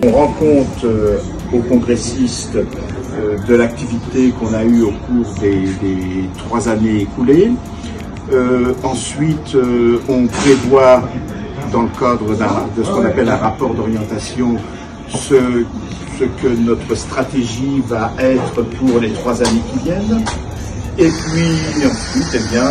On rend compte aux congressistes de l'activité qu'on a eue au cours des 3 années écoulées. Ensuite, on prévoit, dans le cadre de ce qu'on appelle un rapport d'orientation, ce que notre stratégie va être pour les 3 années qui viennent. Et puis ensuite, eh bien,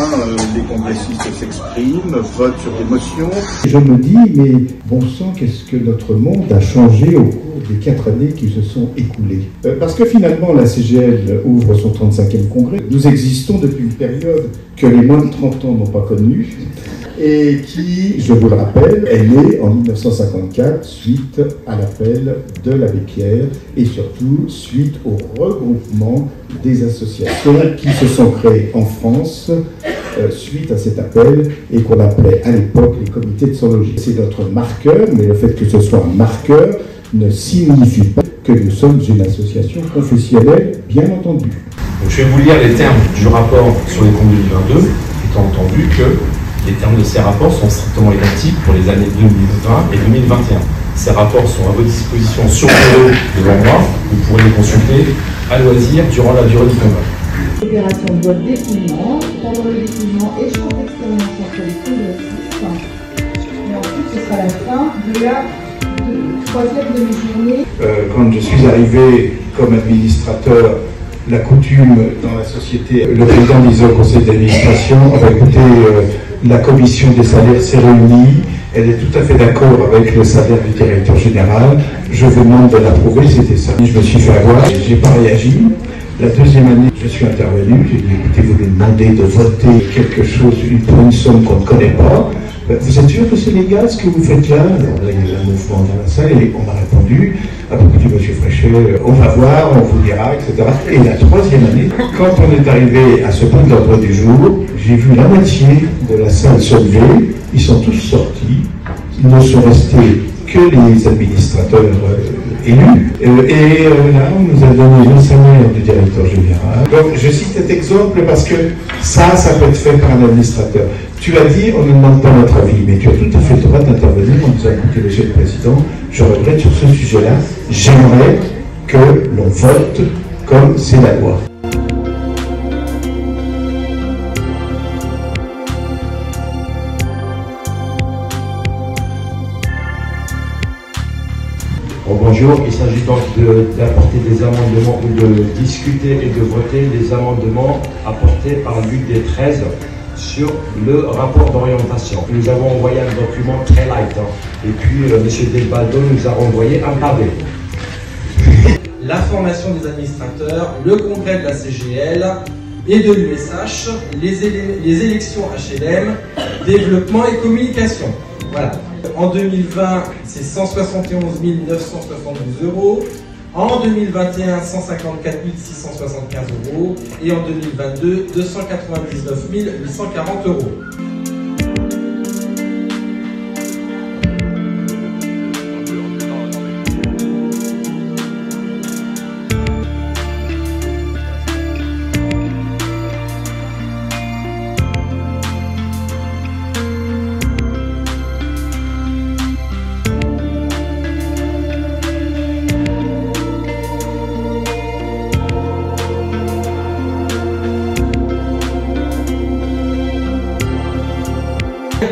les congressistes s'expriment, votent sur des motions. Je me dis, mais bon sang, qu'est-ce que notre monde a changé au cours des 4 années qui se sont écoulées. Parce que finalement, la CGL ouvre son 35e congrès. Nous existons depuis une période que les moins de 30 ans n'ont pas connue, et qui, je vous le rappelle, est née en 1954 suite à l'appel de l'abbé Pierre et surtout suite au regroupement des associations qui se sont créées en France suite à cet appel et qu'on appelait à l'époque les comités de zoologie. C'est notre marqueur, mais le fait que ce soit un marqueur ne signifie pas que nous sommes une association confessionnelle, bien entendu. Donc, je vais vous lire les termes du rapport sur les comptes 2022, étant entendu que les termes de ces rapports sont strictement identiques pour les années 2020 et 2021. Ces rapports sont à votre disposition sur le bureau devant moi. Vous pourrez les consulter à loisir durant la durée du congrès. Opération de vote dépouillement, pendant le dépouillement, échange d'expérience entre les congressistes. Et ensuite, ce sera la fin de la 3e demi-journée. Quand je suis arrivé comme administrateur, la coutume dans la société, le président disait au conseil d'administration, écoutez, la commission des salaires s'est réunie, elle est tout à fait d'accord avec le salaire du directeur général, je vous demande de l'approuver, c'était ça. Je me suis fait avoir, j'ai pas réagi. La 2e année, je suis intervenu, j'ai dit, écoutez, vous nous demandez de voter quelque chose pour une somme qu'on ne connaît pas. Vous êtes sûr que c'est légal ce que vous faites là? Alors là, il y a un mouvement dans la salle et on m'a répondu, écoutez, monsieur Fréchet, on va voir, on vous dira, etc. Et la 3e année, quand on est arrivé à ce point de l'ordre du jour, j'ai vu la moitié de la salle se lever, ils sont tous sortis, ils ne sont restés que les administrateurs élus. Et là, on nous a donné le salaire du directeur général. Donc, je cite cet exemple parce que ça peut être fait par un administrateur. Tu as dit, on ne demande pas notre avis, mais tu as tout à fait le droit d'intervenir en disant, écoutez, monsieur le président, je regrette sur ce sujet-là, j'aimerais que l'on vote comme c'est la loi. Bonjour, il s'agit donc d'apporter des amendements ou de discuter et de voter les amendements apportés par l'une des 13 sur le rapport d'orientation. Nous avons envoyé un document très light et puis M. Delbado nous a renvoyé un pavé. La formation des administrateurs, le congrès de la CGL et de l'USH, les élections HLM, développement et communication. Voilà. En 2020, c'est 171 972 €. En 2021, 154 675 €. Et en 2022, 299 840 €.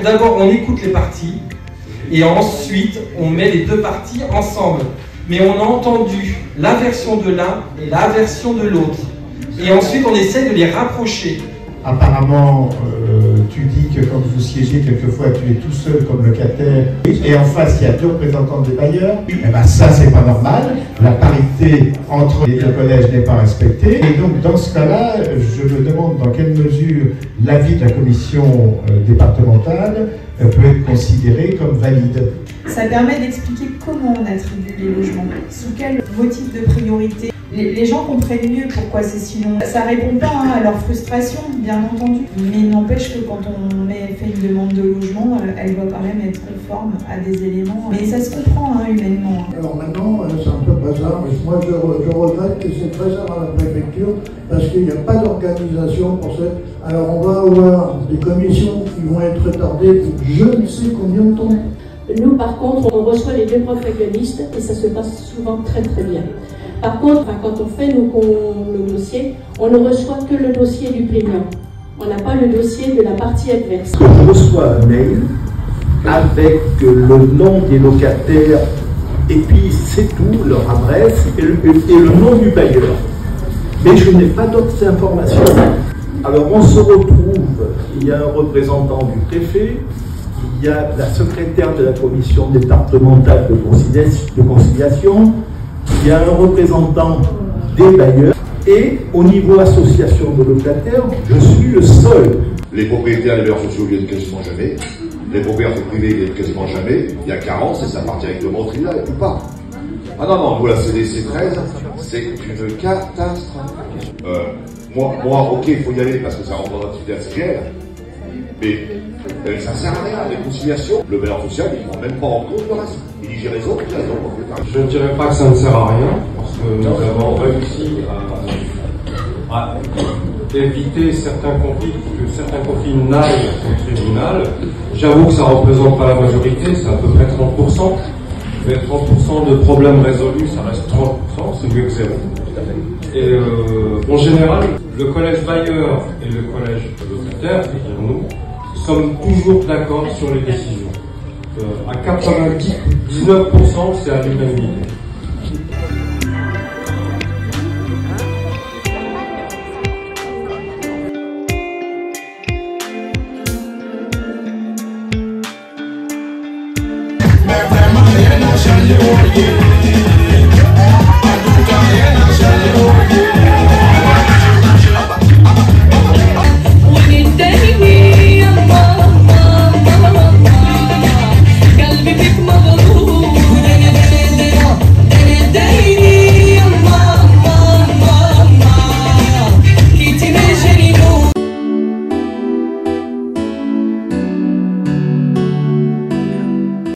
D'abord, on écoute les parties et ensuite, on met les 2 parties ensemble. Mais on a entendu la version de l'un et la version de l'autre. Et ensuite, on essaie de les rapprocher. Apparemment, tu dis que quand vous siégez, quelquefois, tu es tout seul comme locataire. Et en face, il y a 2 représentants des bailleurs. Eh bien, ça, c'est pas normal. La parité entre les 2 collèges n'est pas respectée. Et donc, dans ce cas-là, je me demande dans quelle mesure l'avis de la commission départementale peut être considéré comme valide. Ça permet d'expliquer comment on attribue les logements, sous quel motif de priorité. Les gens comprennent mieux pourquoi c'est si long. Ça répond pas à leur frustration, bien entendu, mais il n'empêche que quand on fait une demande de logement, elle doit quand même être conforme à des éléments. Mais ça se comprend humainement. Alors maintenant, c'est un peu bazar, mais moi je regrette que c'est très à la préfecture parce qu'il n'y a pas d'organisation pour ça. Alors on va avoir des commissions qui vont être retardées pour je ne sais combien de temps. Nous, par contre, on reçoit les deux protagonistes et ça se passe souvent très très bien. Par contre, quand on fait le dossier, on ne reçoit que le dossier du plaignant. On n'a pas le dossier de la partie adverse. Je reçois un mail avec le nom des locataires et puis c'est tout, leur adresse et le nom du bailleur. Mais je n'ai pas d'autres informations. Alors on se retrouve, il y a un représentant du préfet, il y a la secrétaire de la commission départementale de conciliation, il y a un représentant des bailleurs et au niveau association de locataires, je suis le seul. Les propriétaires, les bailleurs sociaux viennent quasiment jamais. Les propriétaires privés viennent quasiment jamais. Il y a carence et ça part directement au tribunal et tout part. Ah non, non, voilà, c'est DC 13, c'est une catastrophe. Moi, ok, il faut y aller parce que ça rentre dans l'activité ACGL, mais ça sert à rien, les conciliations. Le bailleur social, il ne prend même pas en compte le reste. Il dit j'ai raison, j'ai raison. Je ne dirais pas que ça ne sert à rien, parce que nous avons réussi à éviter certains conflits, que certains conflits n'aillent au tribunal. J'avoue que ça ne représente pas la majorité, c'est à peu près 30%. Mais 30% de problèmes résolus, ça reste 30%, c'est mieux que zéro. Et en général, le collège bailleur et le collège locataire, c'est-à-dire nous, sommes toujours d'accord sur les décisions. À 99%, c'est à l'unanimité. Changer